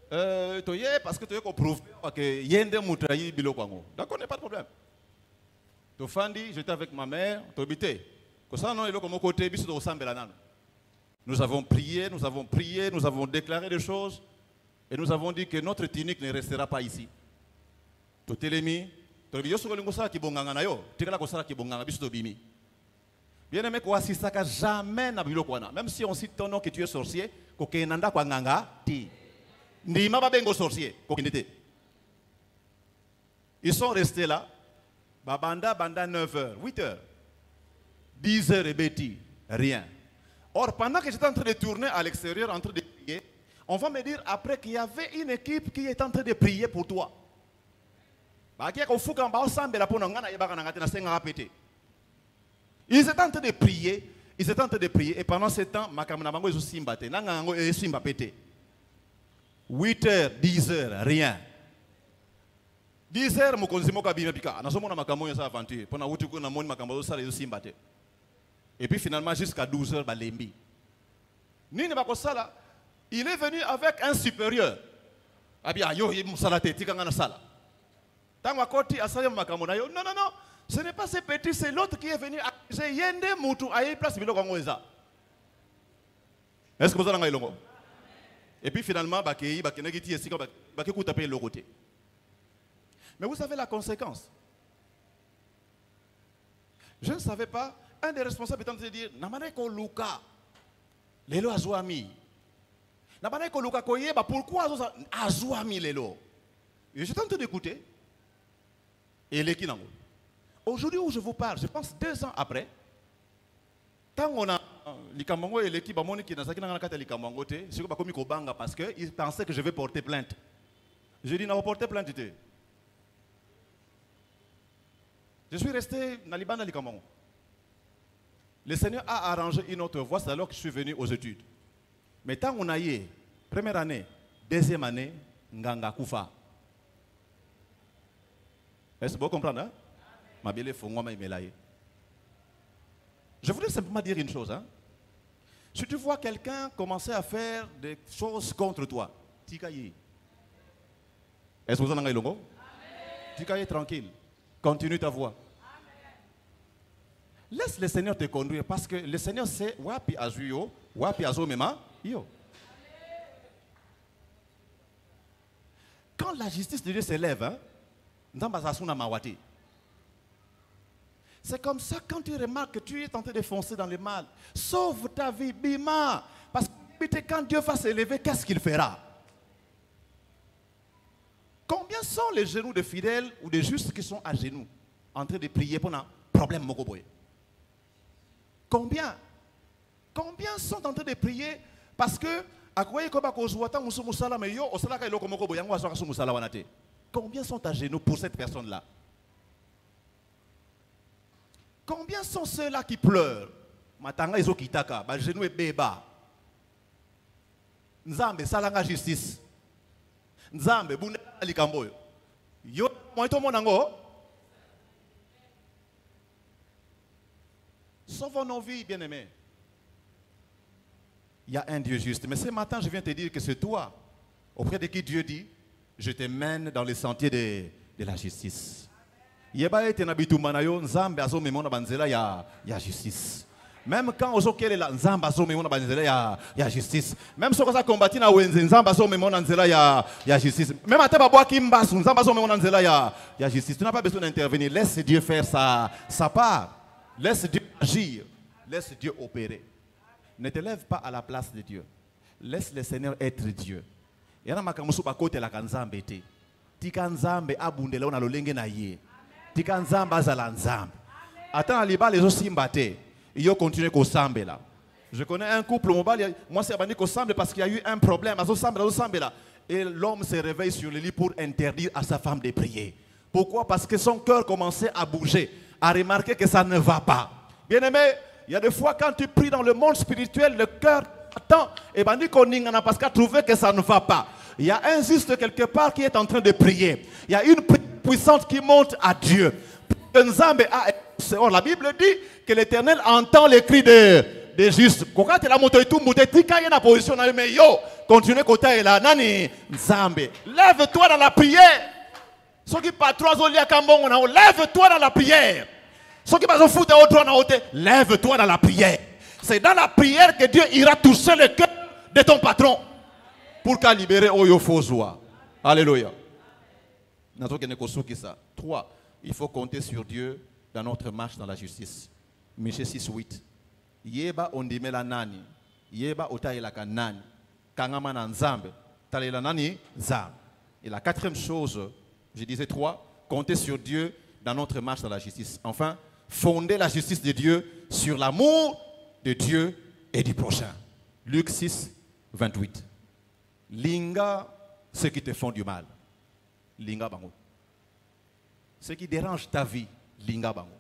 parce que tu as prouvé que Yende Moutayi Bilo Kwango. D'accord, il n'y a pas de problème. Tofandi, j'étais avec ma mère, Tobité. Nous avons prié, nous avons déclaré des choses. Et nous avons dit que notre tunique ne restera pas ici. Totelemi, bien aimé, jamais n'a même si on cite ton nom que tu es sorcier, ils sont restés là, banda 9h, 8h, 10h et bêtis, rien. Or, pendant que j'étais en train de tourner à l'extérieur, en train de prier, on va me dire après qu'il y avait une équipe qui est en train de prier pour toi. Ils étaient en train de prier, et pendant ce temps, ils aussi 8h, 10h, rien. 10h, et puis finalement, jusqu'à 12h, il est venu avec un supérieur. Non, ce n'est pas ce petit, c'est l'autre qui est venu accuser Yende Moutou à une place. Est-ce que vous avez le et puis finalement, mais vous savez la conséquence. Je ne savais pas. Un des responsables étant de dire, Namaneko Luka, Lelo Azouami. Namaneko Luka Koye, pourquoi Azouami Lelo? Et j'étais en train d'écouter. Et les Kinango. Aujourd'hui où je vous parle, je pense 2 ans après, quand on a l'Ikamango et l'équipe qui n'a pas de l'Ikamango, c'est comme Kobanga parce qu'ils pensaient que je vais porter plainte. Je dis, non, porter plainte. Je suis resté dans l'Iban l'Ikamango. Le Seigneur a arrangé une autre voie, c'est alors que je suis venu aux études. Mais tant on a eu, première année, deuxième année, Nganga Koufa. Est-ce que vous comprenez? Hein? Je voudrais simplement dire une chose. Hein? Si tu vois quelqu'un commencer à faire des choses contre toi, Tikaye. Est-ce que vous en avez le mot? Tikaye tranquille. Continue ta voie. Laisse le Seigneur te conduire parce que le Seigneur sait wapi azuyo, wapi azomema, yo. Quand la justice de Dieu s'élève, hein, c'est comme ça quand tu remarques que tu es tenté de foncer dans le mal. Sauve ta vie, Bima. Parce que quand Dieu va s'élever, qu'est-ce qu'il fera? Combien sont les genoux de fidèles ou de justes qui sont à genoux en train de prier pour un problème mokoboy? Combien sont en train de prier parce que combien sont à genoux pour cette personne-là? Combien sont ceux-là qui pleurent? Matanga izo kitaka, ba genou et beba. Nzambe salanga justice. Nzambe bunda likamboyo. Yo moito monango. Sauvons nos vies, bien-aimés. Il y a un Dieu juste. Mais ce matin, je viens te dire que c'est toi, auprès de qui Dieu dit, je te mène dans les sentiers de la justice. Il y a justice. Même quand on a la nzamba zo memona banzela ya justice. Même si on a combattu na wenze nzamba zo memona nzela ya justice. Même ata ba boaki mbasu nzamba zo memona nzela ya justice. Tu n'as pas besoin d'intervenir. Laisse Dieu faire sa part. Laisse Dieu agir. Laisse Dieu opérer. Ne te lève pas à la place de Dieu. Laisse le Seigneur être Dieu. Yana makamusu ba kote la kanzambe te. Tika nzambe abundele ona lolenge na ye. Tika nzamba azala nzambe. Ata na liba les osimba te. Ils ont continué qu'au sambe là. Je connais un couple, moi c'est abandonné qu'au sambe parce qu'il y a eu un problème. Et l'homme se réveille sur le lit pour interdire à sa femme de prier. Pourquoi? Parce que son cœur commençait à bouger, à remarquer que ça ne va pas. Bien aimé, il y a des fois quand tu pries dans le monde spirituel, le cœur attend et parce qu'il a trouvé que ça ne va pas. Il y a un juste quelque part qui est en train de prier. Il y a une puissance qui monte à Dieu. La Bible dit que l'Éternel entend les cris des justes. Quand tu as monté tout, tu as une position, mais yo, continue côté là, nani, Nzambe. Lève-toi dans la prière. Ceux qui pas trois ans, lève-toi dans la prière. Ceux qui pas foutre au droit, lève-toi dans la prière. C'est dans la prière que Dieu ira toucher le cœur de ton patron pour qu'à libérer Oyo Fozwa. Alléluia. 3. Il faut compter sur Dieu dans notre marche dans la justice. Michée 6:8. Yeba ondimela nani. Yeba otaela kanani. Kangama na nzambe. Talela nani nzambe. Et la quatrième chose, je disais 3, compter sur Dieu dans notre marche dans la justice. Enfin, fonder la justice de Dieu sur l'amour de Dieu et du prochain. Luc 6:28. Linga ceux qui te font du mal. Linga bango. Ce qui dérange ta vie, linga bango.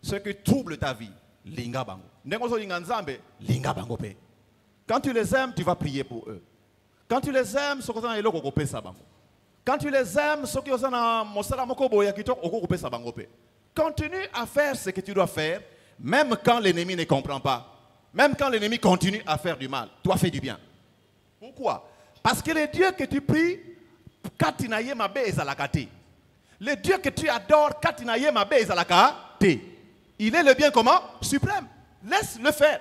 Ce qui trouble ta vie, linga bango. Nengozo linga nzambe, linga bango pe. Quand tu les aimes, tu vas prier pour eux. Quand tu les aimes, ce que eloko ko pesa bango. Quand tu les aimes, ce qui osana mosala moko boya kitok oko ko pesa bango pe. Continue à faire ce que tu dois faire, même quand l'ennemi ne comprend pas. Même quand l'ennemi continue à faire du mal, toi fais du bien. Pourquoi? Parce que le Dieu que tu pries, katinaye mabe ezalakate. Le Dieu que tu adores, katinaye mabe ezalakate. Il est le bien comment? Suprême. Laisse-le faire.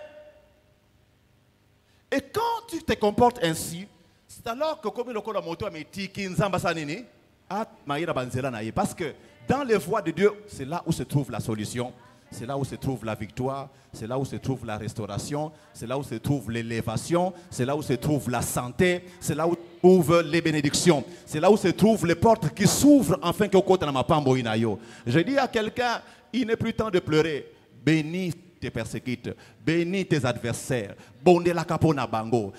Et quand tu te comportes ainsi, c'est alors que comme le kola moto ametiki nzamba sanini, parce que dans les voies de Dieu, c'est là où se trouve la solution. C'est là où se trouve la victoire, c'est là où se trouve la restauration, c'est là où se trouve l'élévation, c'est là où se trouve la santé, c'est là où se trouvent les bénédictions, c'est là où se trouvent les portes qui s'ouvrent enfin que côté na mapambo inayo. Je dis à quelqu'un, il n'est plus temps de pleurer. Bénis tes persécutés, bénis tes adversaires. Bonde la kapona bango.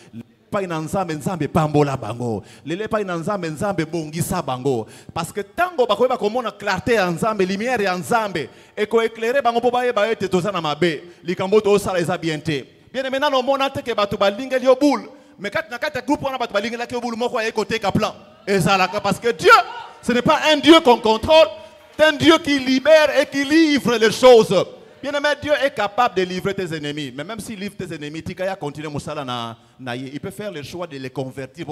Pas une nzambe nzambe pambola bango. Lele pas une nzambe nzambe bongisa bango. Parce que tango bakoye bakomona clarté en nzambe, lumière en nzambe et ko éclairer bango po baye baye te tozana mabe. Likambo to sala eza bien te. Bien maintenant no mona te ke batu balingeli yo boule. Mais quand na kata groupe on a batu balingela ke boule moko ya côté ka plan. Ezalaka parce que Dieu, ce n'est pas un Dieu qu'on contrôle, c'est un Dieu qui libère et qui livre les choses. Bien aimé, Dieu est capable de livrer tes ennemis. Mais même s'il livre tes ennemis, il peut faire le choix de les convertir.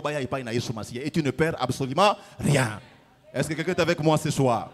Et tu ne perds absolument rien. Est-ce que quelqu'un est avec moi ce soir?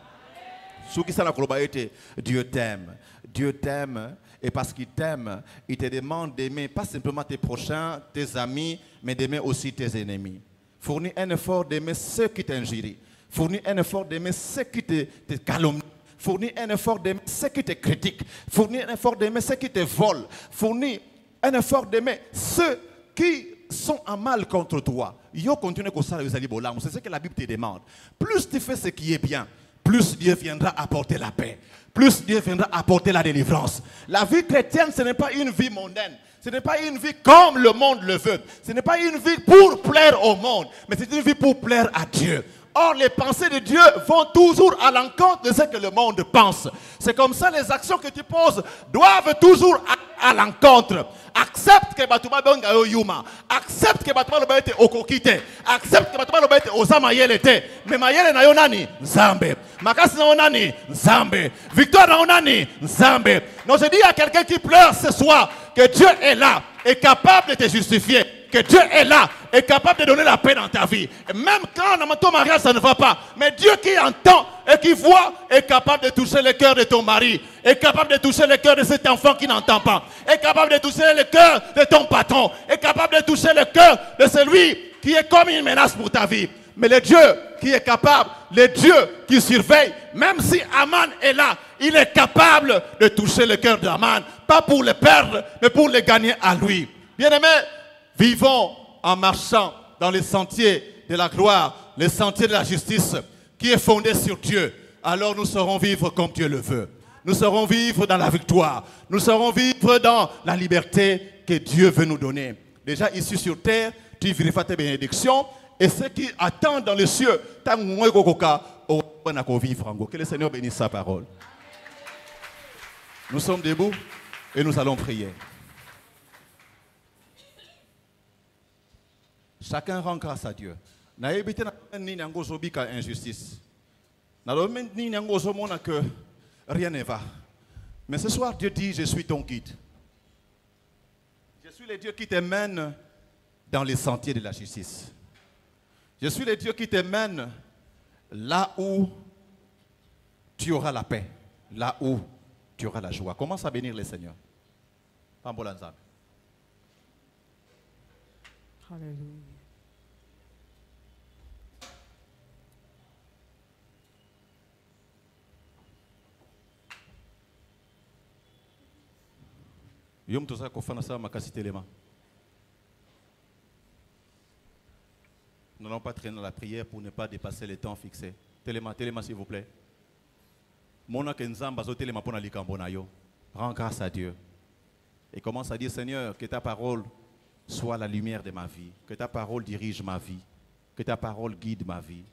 Dieu t'aime. Dieu t'aime. Et parce qu'il t'aime, il te demande d'aimer pas simplement tes prochains, tes amis, mais d'aimer aussi tes ennemis. Fournis un effort d'aimer ceux qui t'injurient. Fournis un effort d'aimer ceux qui te calomnient. Fournis un effort d'aimer ceux qui te critiquent. Fournis un effort d'aimer ceux qui te volent. Fournis un effort d'aimer ceux qui sont en mal contre toi. C'est ce que la Bible te demande. Plus tu fais ce qui est bien, plus Dieu viendra apporter la paix. Plus Dieu viendra apporter la délivrance. La vie chrétienne, ce n'est pas une vie mondaine. Ce n'est pas une vie comme le monde le veut. Ce n'est pas une vie pour plaire au monde, mais c'est une vie pour plaire à Dieu. Or, les pensées de Dieu vont toujours à l'encontre de ce que le monde pense. C'est comme ça, les actions que tu poses doivent toujours à l'encontre. Accepte que Batouba Benga Yuma. Accepte que Batouba Lobete Okokite. Accepte que Batouba Lobete Osama Yelete. Mais Mayele na Yonani, Nzambe. Makasi na Yonani, Nzambe. Victoire na Yonani, Nzambe. Donc je dis à quelqu'un qui pleure ce soir que Dieu est là, est capable de te justifier. que Dieu est là, est capable de donner la paix dans ta vie. Et même quand dans ton mariage ça ne va pas, mais Dieu qui entend et qui voit est capable de toucher le cœur de ton mari, est capable de toucher le cœur de cet enfant qui n'entend pas, est capable de toucher le cœur de ton patron, est capable de toucher le cœur de celui qui est comme une menace pour ta vie. Mais le Dieu qui est capable, le Dieu qui surveille, même si Aman est là, il est capable de toucher le cœur d'Aman, pas pour le perdre, mais pour le gagner à lui. Bien-aimés, vivons en marchant dans les sentiers de la gloire, les sentiers de la justice, qui est fondé sur Dieu. Alors nous saurons vivre comme Dieu le veut. Nous saurons vivre dans la victoire. Nous saurons vivre dans la liberté que Dieu veut nous donner. Déjà ici sur terre, tu vivras tes bénédictions. Et ceux qui attendent dans les cieux, que le Seigneur bénisse sa parole. Nous sommes debout et nous allons prier. Chacun rend grâce à Dieu. Injustice. Que rien ne va. Mais ce soir, Dieu dit, je suis ton guide. Je suis le Dieu qui te mène dans les sentiers de la justice. Je suis le Dieu qui te mène là où tu auras la paix, là où tu auras la joie. Commence à bénir le Seigneur. Alléluia. Yom toza kofana sa makasi telema. Nous n'allons pas traîner dans la prière pour ne pas dépasser le temps fixé. Téléma s'il vous plaît. Rends grâce à Dieu. Et commence à dire, Seigneur, que ta parole soit la lumière de ma vie. Que ta parole dirige ma vie. Que ta parole guide ma vie.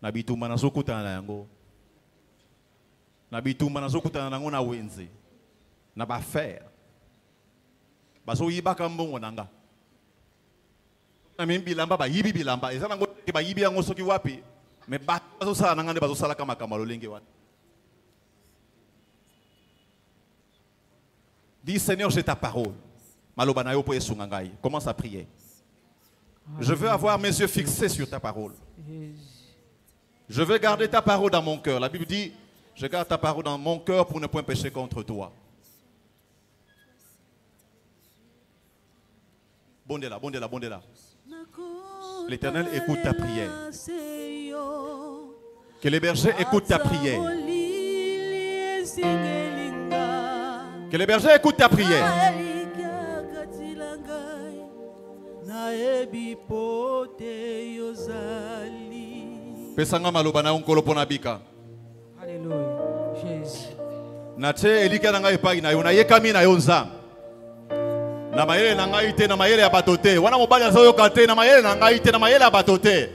Nabitu manazoku tanango. Nabitu manazoku tanango na wenze. Na ba faire. Baso yiba kambongo nanga. Même bilamba ba yibi bilamba ezana ngo ke ba yibi yango soki wapi mais ba bazo sala nangande bazo sala kama kamalo lenge wat. Dis Seigneur, j'ai ta parole. Maloba na yo po esunga ngai. Commence à prier. Je veux avoir mes yeux fixés sur ta parole. Je veux garder ta parole dans mon cœur. La Bible dit, je garde ta parole dans mon cœur pour ne point pécher contre toi. Bondela. L'Éternel écoute ta prière. Que les bergers écoutent ta prière. Que les bergers écoutent ta prière. Pesanga maloba na onkolo pona bika. Alléluia. Jésus. Nache elika na ngai epai na yo na yekami na yo nzambe. Na mayele na ngai te na mayele ya bato te. Wana mobali azoyoka te na mayele na ngai te na mayele ya bato te.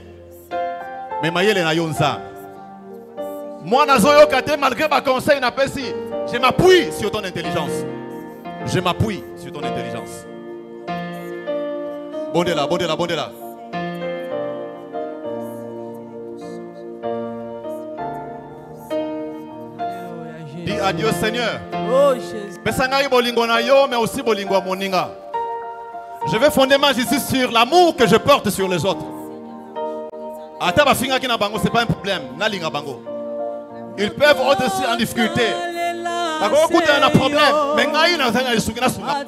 Mais mayele na yo nzambe. Moi nazoyoka te malgré ma conseil na pesi. Je m'appuie sur ton intelligence. Je m'appuie sur ton intelligence. Bondela. Dis adieu Seigneur. Oh Jésus. Pesangai bolingo na yo mais aussi bolingo a moninga. Je vais fonder ma justice sur l'amour que je porte sur les autres. Ata ba finga ki na bango c'est pas un problème. Na linga bango. Ils peuvent aussi en difficulté. D'accord, écoute, un problème. Mais ngai na zanga isukina sunga.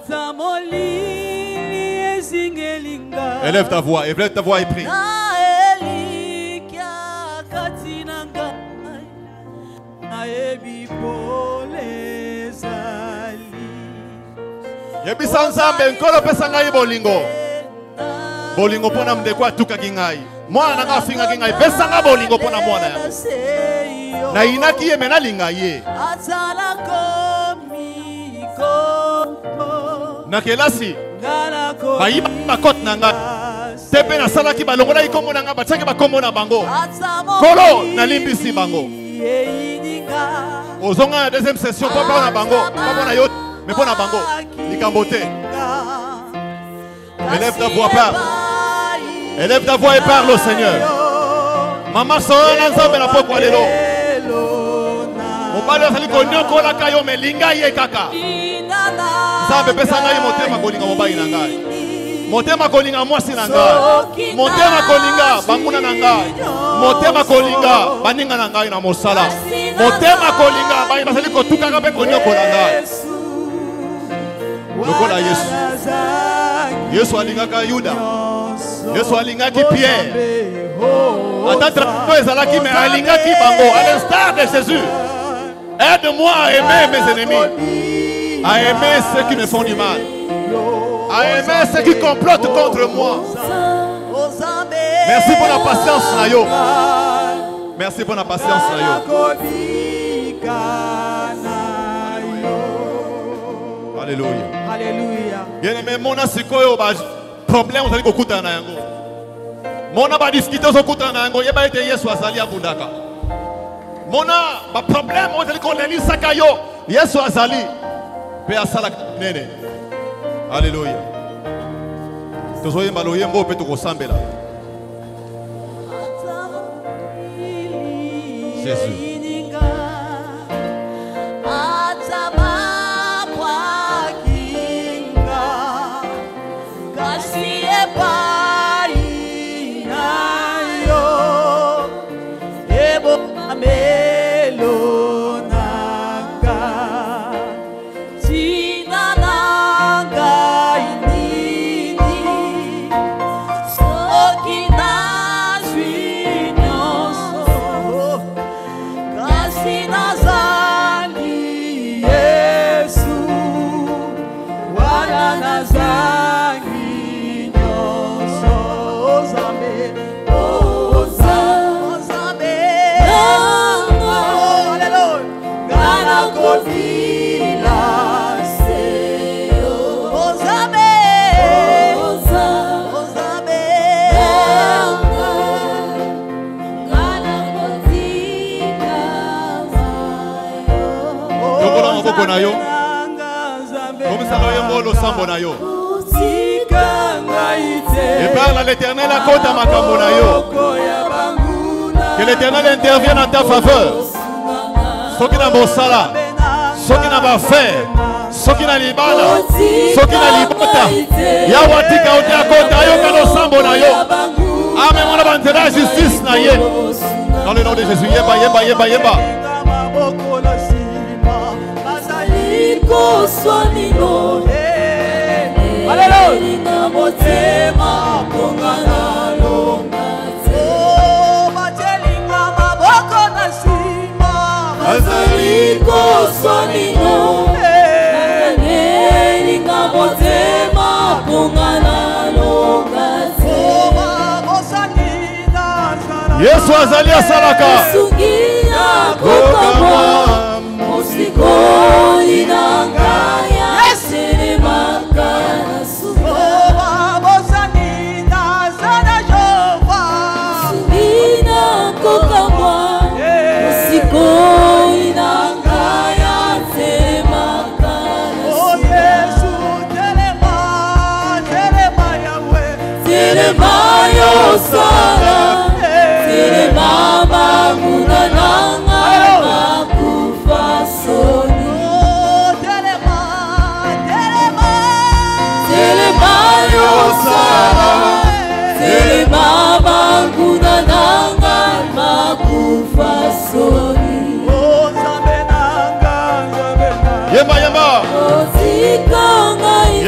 Élève ta voix et prie. Yebisa nzambe nkolo pesa ngai bolingo. Bolingo pona mdeko atuka kingai. Mwana nanga finga kingai pesa nga bolingo pona mwana ya. Na inaki ye mena linga ye. Na kelasi. Bayiba bakot nanga. Tepe na salaki balongola ikombo nanga bachaki bakombo na bango. Kolo na limbisi bango. Ozonga deuxième session papa na bango, papa na yo mais pona bango. Likambote. Élève ta voix, parle. Élève ta voix et parle au Seigneur. Maman soana nzambe na poko lelo. Mobali azali konyoko la kayo melinga ye kaka. Nzambe pesa ngai motema kolinga mobali na ngai. Motema kolinga mwasi na ngai. Motema kolinga banguna na ngai. Motema kolinga baninga na ngai na mosala. Motema kolinga bayi basali kotuka kabe konyoko na ngai. Lokola Yesu. Yesu alingaka Yuda. Yesu alingaki Pierre. Attends, ezalaki mais alingaki bango à l'instar de Jésus. Aide-moi à aimer mes ennemis, à aimer ceux qui me font du mal, à aimer ceux qui complotent contre moi. Merci pour la patience, Nayo. Merci pour la patience, Nayo. Alléluia. Alléluia. Bien-aimé, mon asikoyo ba problème vous allez kokuta na yango. Mon ba discuter zo kuta na yango yeba ete Yesu azali abundaka. Mona ba problème vous allez koleli sakayo Yesu azali pe asala nene. Alléluia. Tozoyemba loyembo pe tokosambela. Jésus. Nayo. Comme ça va yembo sambo nayo. Et parle à l'Éternel à côté de ma cambo nayo. Que l'Éternel intervienne en ta faveur. Ce qui n'a pas sala, ce qui n'a pas fait, ce qui n'a libala, ce qui n'a libata. Yawatika ote à côté ayo kano sambo nayo. Amen. On a besoin de justice naye. Dans le nom de Jésus, yeba yeba yeba yeba. Yesu azali asalaka.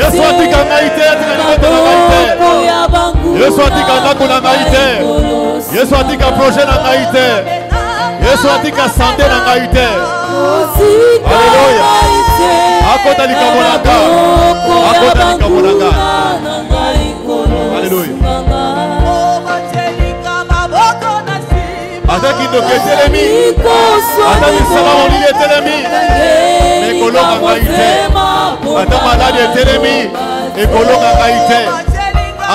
Yesu atika ngaite, Yesu atika ndako na ngaite, Yesu atika projet na ngaite, Yesu atika santé na ngaite. Alléluia. Akota likamonanga, akota likamonanga. Alléluia. Ataki ndoke telemi, ataki salamo liye telemi, ekoloka ngaite. Ata malade etelemi, ekoloka ngaite.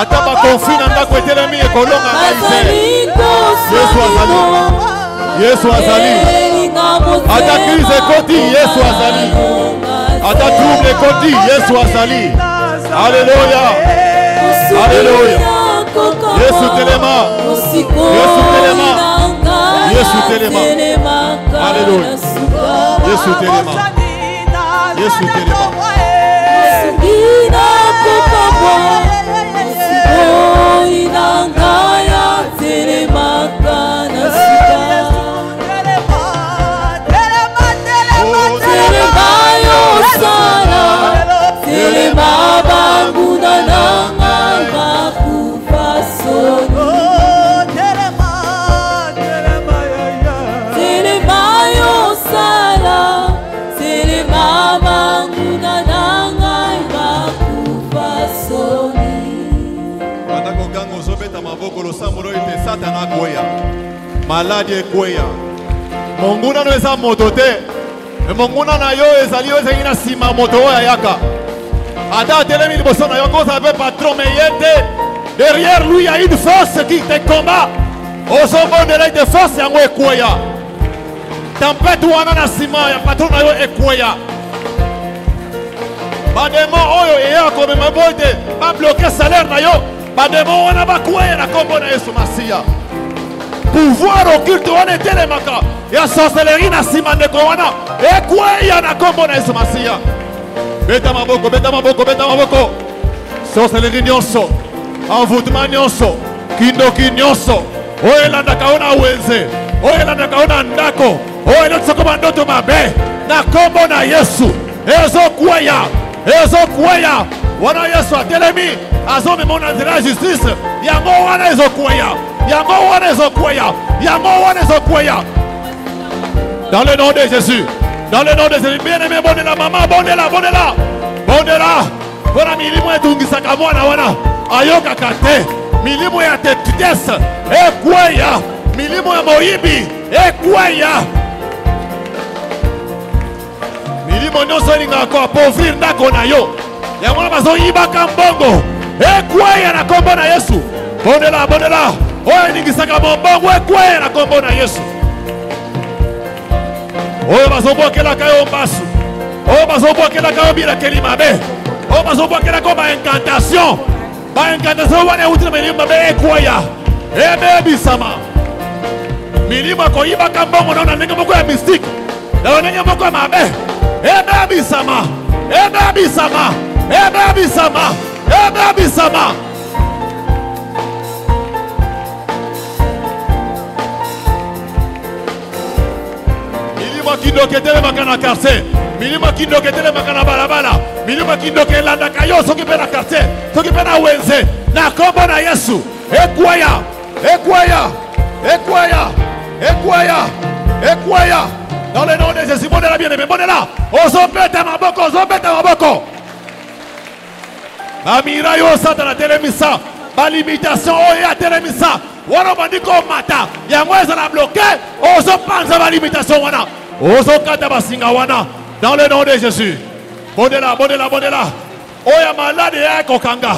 Ata ba conflit na ndako etelemi, ekoloka ngaite. Yesu azali. Yesu azali. Ata crise ekoti, Yesu azali. Ata trouble ekoti, Yesu azali. Alléluia. Alléluia. Yesu telema. Yesu telema. Yesu telema. Alléluia. Yesu telema. Yesu telema. Satana kweya. Maladie kweya. Monguna no eza moto te. Monguna na yo ezali yo ezali na sima moto oya yaka. Ada telemi liboso na yo ko ça veut patron mais yete. Derrière lui il y a une force qui te combat. Au sommet de l'aide de force yango ekweya. Tempête wana na sima ya patron na yo ekweya. Ba démon oyo eya ko mema boite ba bloquer salaire na yo. Ba démon wana ba kweya na kombo na Yesu Masia. Pouvoir occulte wana etelemaka ya sorcellerie na sima ndeko wana ekweya na kombo na Yesu Masia. Beta maboko, beta maboko, beta maboko. Sorcellerie nyonso, envoûtement nyonso, kindoki nyonso. Oyelanda kaona wenze, oyelanda kaona ndako, oyelanda sokoma ndoto mabe na kombo na Yesu. Ezo kweya. Wana Yesu atelemi, azo memona nzela justice. Yango wana ezo kweya. Yango wana ezo kweya. Yango wana ezo kweya. Dans le nom de Jésus. Dans le nom de Jésus. Bien-aimé, bondela maman, bondela, bondela. Bondela. Wana milimo etungisaka mwana wana. Ayoka kate. Milimo ya tetutese. Ekweya. Milimo ya moyibi. Ekweya. Milimo nyonso elinga ko appauvrir ndako na yo. Yango na bazoyibaka mbongo. Ekweya na kombo na Yesu. Bondela, bondela. Oyo elingisaka mbongo. Ekweya na kombo na Yesu. Oyo bazobwakelaka yo mbasu. Oyo bazobwakelaka yo bilakeli mabe. Oyo bazobwakelaka yo baincantation. Baincantation wana euti na milimo mabe ekweya. Ebebisama. Milimo akoyibaka mbongo na ndenge moko ya mystique. Na ndenge moko ya mabe. Ebebisama. Ebebisama. Ebebisama. Ebebisama. Milimo kindoketele makana quartier. Milimo kindoketele makana balabala. Milimo kindokelanda kayo soki pe na quartier. Soki pe na wenze. Na kombo na Yesu. Ekweya. Ekweya. Ekweya. Ekweya. Ekweya. Dans le nom de Jésus, bon de la bien-aimée, bon de là. Ozobeta maboko, ozobeta maboko. Amira yo satana telemisa. Ba limitation oya telemisa. Wana bandiko mata. Yango ezala bloqué. Ozopanza ba limitation wana. Ozokata basinga wana. Dans le nom de Jésus. Bon de là, bon de là, bon de là. Oya malade ya kokanga.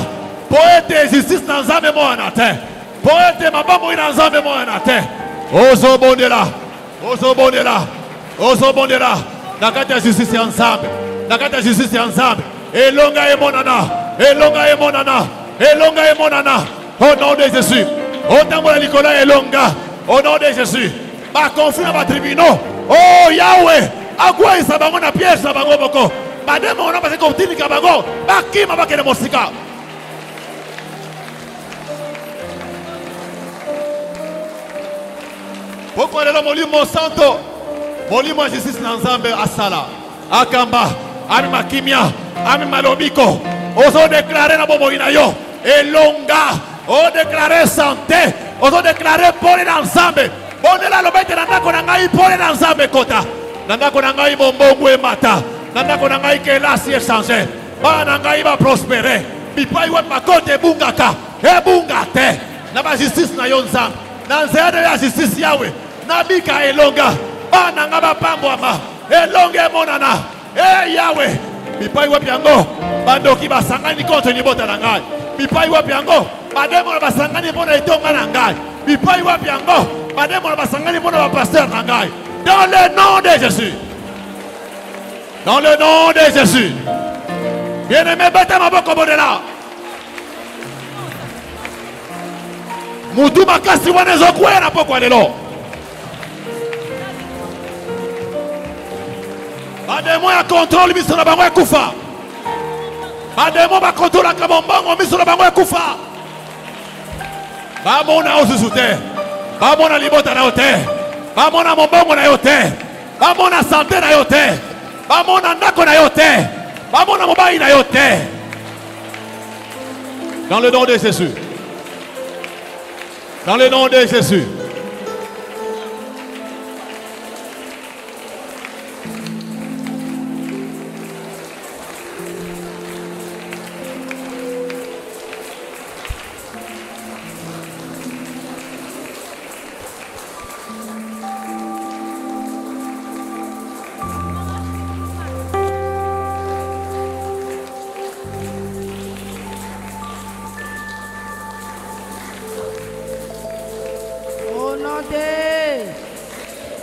Poete justice na nzambe mo na te. Poete mabambo ina nzambe mo na te. Ozobondela. Ozobondela. Ozobondela. Nakata justice ya nzambe. Nakata justice ya nzambe. Elonga emonana. Elonga emonana. Elonga emonana. Au nom de Jésus. Otambola Nicolas elonga. Au nom de Jésus. Ba conflit na ba tribunaux. Oh Yahweh. Akwa isabango na pièce na bango boko. Madame on a passé comme tini kabango. Ba kima ba kene mosika. Pourquoi le molimo santo? Molimo justice na nzambe asala. Akamba, ami makimia, ami malobiko. Ozo déclarer na bobo ina yo. Elonga. O déclarer santé. Ozo déclarer pole na nzambe. Bondela lobete na ndako na ngai pole na nzambe kota. Na ndako na ngai mombongo emata. Na ndako na ngai kelasi échanger. Ba na ngai ba prospérer. Bipai wa makote bungaka. Ebungate. Na ba justice na yo nzambe. Na nzede ya justice yawe. Nabika elonga. Bana ngaba pambwama. Elonga monana. Yahweh. Bipai wa piango. Bandoki basangani contre ni bota na ngai. Bipai wa piango. Bademo na basangani pona itonga na ngai. Bipai wa piango. Bademo na basangani pona ba pasteur na ngai. Dans le nom de Jésus. Dans le nom de Jésus. Bien-aimé, bata maboko bodela. Mutu makasi wana ezokwe na pokwa lelo. Bademo ya contrôle miso na bango ekufa. Bademo ba contrôle ka bombongo miso na bango ekufa. Bamona osusu te. Bamona libota na yote. Bamona mombongo na yote. Bamona santé na yote. Bamona ndako na yote. Bamona mobali na yote. Dans le nom de Jésus. Dans le nom de Jésus.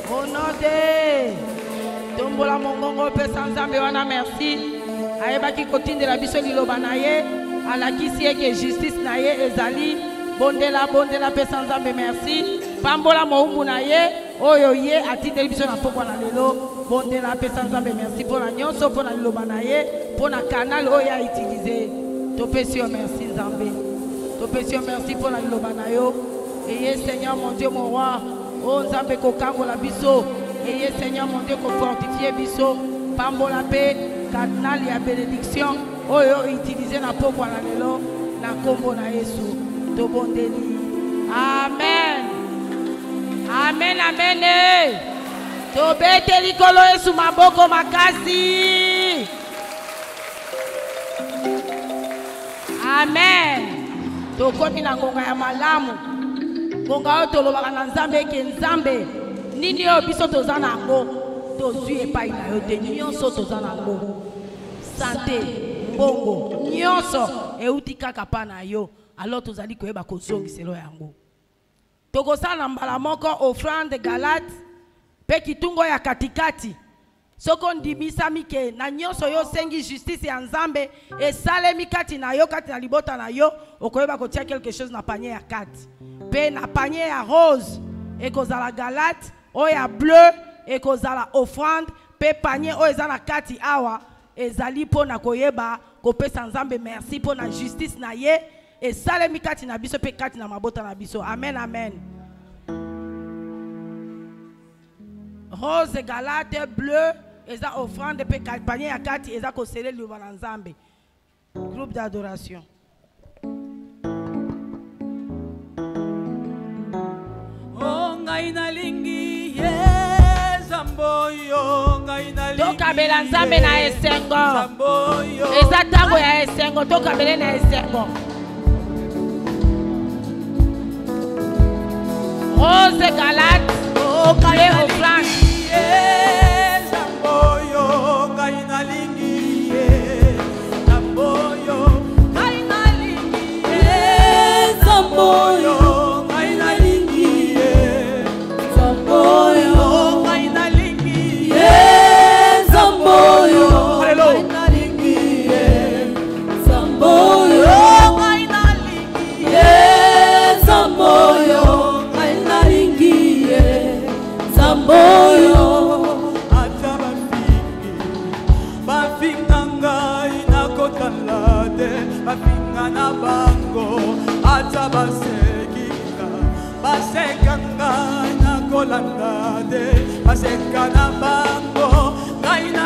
Au nom de Tombola Mongongo pesa nzambe wana merci. Ayebaki kotinda la biso liloba na ye, alakisi que justice na ye ezali bondela pesa nzambe merci. Pambola moumbu na ye, oyo ye atindeli biso na pokwa na lelo, bondela pesa nzambe merci pour la nyonso pour na liloba na ye, pour na canal oyo ya utiliser. Topesi yo merci nzambe. Topesi yo merci pour la liloba na yo. Et Seigneur mon Dieu mon roi, oh nzambe kokango la biso. Et Seigneur mon Dieu ko fortifier biso. Pambola pe canal ya bénédiction oyo utiliser na pokwa na lelo na kombo na Yesu. To bondeli. Amen. Amen, amen. Tobete likolo Yesu maboko makasi. Amen. Tokomi na ngonga ya malamu. Ngonga oyo tolobaka na nzambe ke nzambe. Nini oyo biso toza na ngo. Tozwi epai na yo te nyonso toza na ngo. Santé, bongo, nyonso euti kaka pa na yo. Alors tozali koyeba kozongiselo yango. Tokosala mbala moko offrande Galate pe kitungo ya katikati. Soko ndibisami ke na nyonso yo sengi justice ya nzambe esalemi kati na yo kati na libota na yo okoyeba kotia quelque chose na panier ya kati. Pe na panier ya rose ekozala Galate, o ya bleu ekozala offrande pe panier o ezala kati awa ezali pona koyeba kopesa nzambe merci pona justice na ye. Et salemi kati na biso pe kati na mabota na biso. Amen, amen. Rose, Galate, bleu, eza offrande pe panier ya kati eza ko sele liba na nzambe. Groupe d'adoration. Oh ngai na lingi yezamboyo ngai na lingi. Toka bela nzambe na esengo. Eza tango ya esengo toka bela na esengo. Rose, Galate, oh, Calais, offrande. Zamboyo, Kaina lingi, Zamboyo, Kaina lingi, Zamboyo, Kaina lingi, Zamboyo, Kaina lingi, Zamboyo, Kaina lingi, Zamboyo, Kaina lingi, Zamboyo. Zamboyo acha bafinganga inakotalade bafingana bango acha basekika basekanga inakolandade basekana bango kaina